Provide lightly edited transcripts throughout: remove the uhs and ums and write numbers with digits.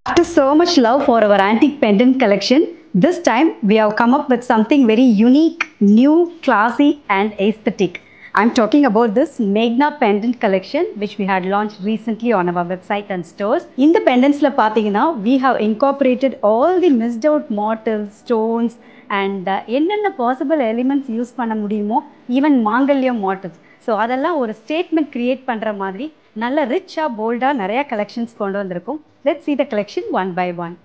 After so much love for our antique pendant collection, this time we have come up with something very unique, new, classy and aesthetic. I'm talking about this Meghna pendant collection which we had launched recently on our website and stores. In the pendants, we have incorporated all the missed out motifs, stones and என்னென்ன possible elements use பண்ண முடியுமோ, even Mangalyam motifs. So அதெல்லாம் ஒரு statement create பண்ணுற மாதிரி நல்ல ரிச்சாக போல்டாக நிறையா கலெக்ஷன்ஸ் கொண்டு வந்திருக்கும். Let's see the collection one by one.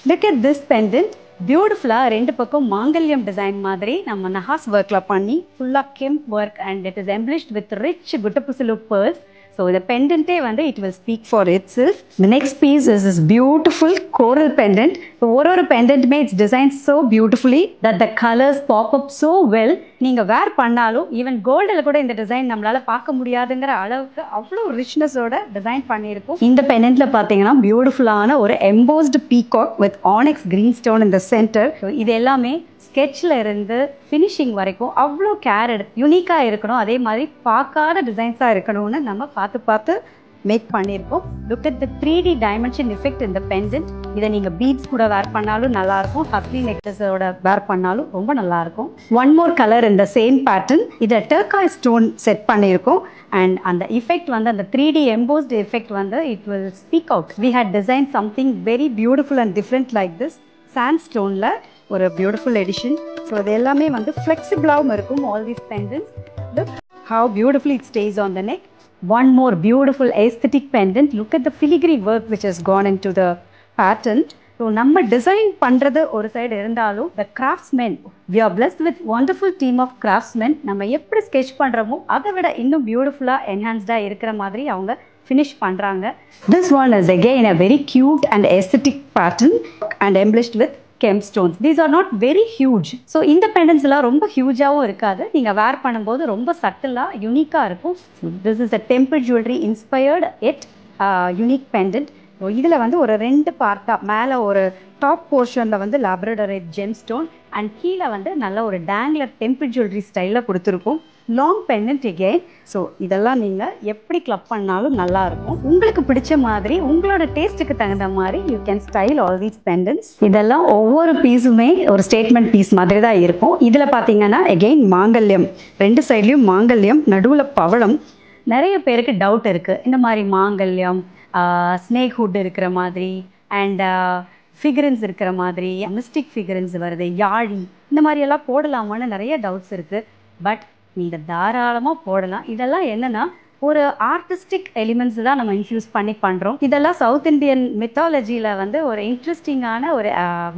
Look at this pendant. பியூட்டிஃபுல்லாக ரெண்டு பக்கம் மாங்கல்யம் டிசைன் மாதிரி நம்ம நஹாஸ் ஒர்க்கில் பண்ணி ஃபுல்லாக kemp work and it is embellished with rich குட்டப்புசிலு pearls. So the pendant it will speak for itself. The next piece is this beautiful coral pendant. So one pendant it's designed so beautifully that the colors pop up so well. நீங்க wear பண்ணாலும் even gold கூட இந்த design நம்மளால பார்க்க முடியாதுங்கற அளவுக்கு அவ்வளவு richness ஓட design பண்ணியிருக்கோம். இந்த pendantல பாத்தீங்கன்னா பியூட்டிஃபுல்லான ஒரு embossed peacock with onyx green stone in the center. So இது எல்லாமே ஸ்கெட்சில் இருந்து ஃபினிஷிங் வரைக்கும் அவ்வளோ கேர் யூனிக்காக இருக்கணும், அதே மாதிரி பார்க்காத டிசைன்ஸாக இருக்கணும்னு நம்ம பார்த்து மேக் பண்ணியிருக்கோம். லுக் அட் த 3D டைமென்ஷன் எஃபெக்ட் இந்த பெண்டன்ட். இதை நீங்கள் பீட்ஸ் கூட வேர் பண்ணாலும் நல்லாயிருக்கும், ஹக்லி நெக்லஸோட வேர் பண்ணாலும் ரொம்ப நல்லாயிருக்கும். ஒன் மோர் கலர் இந்த சேம் பேட்டர்ன், இதை டர்காய் ஸ்டோன் செட் பண்ணியிருக்கோம். அண்ட் அந்த எஃபெக்ட் அந்த 3D embossed effect it will speak out. We had design something very beautiful and different like this sand ஸ்டோனில் ஒரு பியூட்டிஃபுல் எடிஷன். ஸோ அது எல்லாமே ஃப்ளெக்சிபிளாகவும் இருக்கும். All these pendants, look how beautifully it stays on the neck. One more beautiful aesthetic pendant. லுக் அட் த filigree work which has gone into the pattern. So நம்ம டிசைன் பண்ணுறது ஒரு சைடு இருந்தாலும் the craftsmen, we are blessed with wonderful team of craftsmen. நம்ம எப்படி sketch பண்ணுறோமோ அதை விட இன்னும் பியூட்டிஃபுல்லாக என்ஹான்ஸ்டாக இருக்கிற மாதிரி அவங்க ஃபினிஷ் பண்ணுறாங்க. This one is again a very cute and aesthetic pattern and embellished with stones. These are not very huge. So இந்த pendants எல்லாம் ரொம்ப ஹியூஜாகவும் இருக்காது, நீங்கள் வேர் பண்ணும்போது ரொம்ப சட்டிலாக யூனிக்காக இருக்கும். This is a temple jewelry inspired yet unique pendant. இதில் ஒரு ரெண்டு பார்ட்டாக மேலே ஒரு டாப் போர்ஷனில் லேப்ரடரைட் ஜெம் ஸ்டோன் அண்ட் கீழே நல்ல ஒரு டேங்லர் டெம்பிள் ஜுவல்லரி ஸ்டைலில் கொடுத்துருக்கும். Long pendant again. ஸோ இதெல்லாம் நீங்கள் எப்படி கிளப் பண்ணாலும் நல்லாயிருக்கும். உங்களுக்கு பிடிச்ச மாதிரி உங்களோட டேஸ்ட்டுக்கு தகுந்த மாதிரி you can style all these pendants. இதெல்லாம் ஒவ்வொரு பீஸுமே ஒரு ஸ்டேட்மெண்ட் பீஸ் மாதிரி தான் இருக்கும். இதில் பார்த்தீங்கன்னா again மாங்கல்யம், ரெண்டு சைட்லேயும் மாங்கல்யம், நடுவில் பவளம். நிறைய பேருக்கு டவுட் இருக்குது, இந்த மாதிரி மாங்கல்யம் ஸ்னேக் ஹுட் இருக்கிற மாதிரி அண்ட் ஃபிகரன்ஸ் இருக்கிற மாதிரி மிஸ்டிக் ஃபிகரன்ஸ் வருது, யாழி இந்த மாதிரியெல்லாம் போடலாமான்னு நிறைய டவுட்ஸ் இருக்குது. பட் நீங்கள் தாராளமாக போடலாம். இதெல்லாம் என்னென்னா ஒரு ஆர்டிஸ்டிக் எலிமெண்ட்ஸ் தான் நம்ம இன்ஃப்யூஸ் பண்ணி பண்ணுறோம். இதெல்லாம் சவுத் இண்டியன் மித்தாலஜியில் ஒரு இன்ட்ரெஸ்டிங்கான ஒரு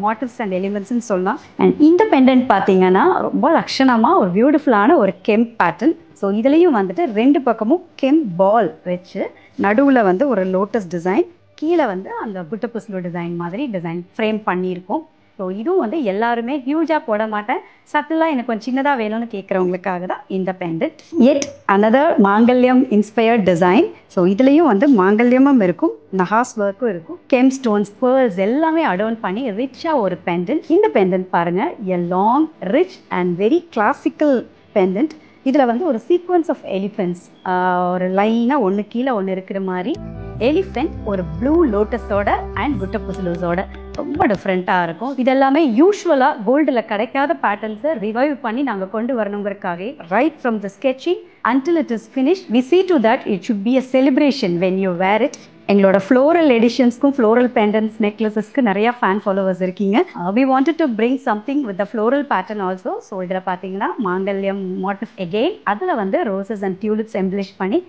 மோட்டிவ்ஸ் அண்ட் எலிமெண்ட்ஸ்ன்னு சொல்லலாம். அண்ட் இந்த பெண்டன்ட் பார்த்தீங்கன்னா ரொம்ப லட்சணமாக ஒரு பியூட்டிஃபுல்லான ஒரு கெம்ப் பேட்டர்ன். ஸோ இதுலேயும் ரெண்டு பக்கமும் கெம்ப் பால் வச்சு நடுவில் ஒரு லோட்டஸ் டிசைன், கீழே அந்த புட்டப்புஸ்லோ டிசைன் மாதிரி டிசைன் ஃப்ரேம் பண்ணியிருக்கோம். ஸோ இதுவும் எல்லாருமே ஹியூஜாக போட மாட்டேன், சட்டிலாக எனக்கு கொஞ்சம் சின்னதாக வேணும்னு கேட்குறவங்களுக்காக தான் இந்த பெண்டன்ட். எட் அனதர் மாங்கல்யம் இன்ஸ்பயர்ட் டிசைன். ஸோ இதுலேயும் மாங்கல்யமும் இருக்கும், நஹாஸ் ஒர்க்கும் இருக்கும், கெம் ஸ்டோன்ஸ், பேர்ல்ஸ் எல்லாமே அடோன் பண்ணி ரிச்சாக ஒரு பெண்டன்ட். இந்த பெண்டன்ட் பாருங்கள், a long rich and very classical pendant. இதில் ஒரு சீக்வன்ஸ் ஆஃப் எலிஃபென்ட்ஸ், ஒரு லைனாக ஒன்று கீழே ஒன்று இருக்கிற மாதிரி எலிஃபென்ட் ஒரு ப்ளூ லோட்டஸோட அண்ட் குட்டப்புசிலோஸோட ரொம்ப டிஃப்ரெண்ட்டாக இருக்கும். இதெல்லாமே யூஸ்வலாக கோல்டில் கிடைக்காத பேட்டர்ன்ஸை ரிவைவ் பண்ணி நாங்கள் கொண்டு வரணுங்கிறதுக்காக right from the sketching until it is finish we see to that it should be a celebration when you wear it. எங்களோட ஃப்ளோரல் எடிஷன்ஸ்க்கும் ஃப்ளோரல் பெண்டன்ஸ் நெக்லஸஸ்க்கு நிறையா ஃபேன் ஃபாலோவர்ஸ் இருக்கீங்க. we wanted to bring something with the floral pattern also. So இதில் பார்த்தீங்கன்னா மாங்கல்யம் motif again, அதில் roses and tulips embellish பண்ணி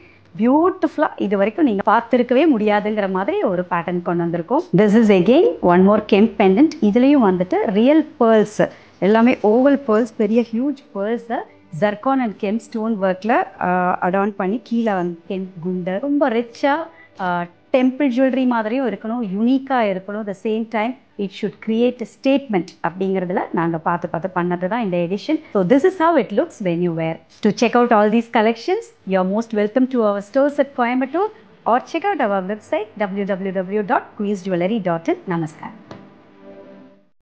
பியூட்டிஃபுல்லாக இது வரைக்கும் நீங்கள் பார்த்துருக்கவே முடியாதுங்கிற மாதிரி ஒரு பேட்டர்ன் கொண்டு வந்திருக்கோம். This is again one more kemp pendant. இதுலேயும் ரியல் பேர்ல்ஸ், எல்லாமே ஓவல் பேர்ல்ஸ், பெரிய ஹியூஜ் பேர்ல்ஸை ஜர்கான் அண்ட் கெம் ஸ்டோன் ஒர்க்கில் அடான் பண்ணி கீழே கெம்ப் குண்டு ரொம்ப ரிச்சாக டெம்பிள் ஜுவல்லரி மாதிரியும் இருக்கணும், யூனிக்காக இருக்கணும். The same time it should create a statement அப்படிங்கிறதுல நாங்கள் பார்த்து பண்ணது தான் இந்த edition. So this is how it looks when you wear. To check out all these collections, you are most welcome to our stores at Coimbatore or check out our website www.queensjewellery.in. Namaskar.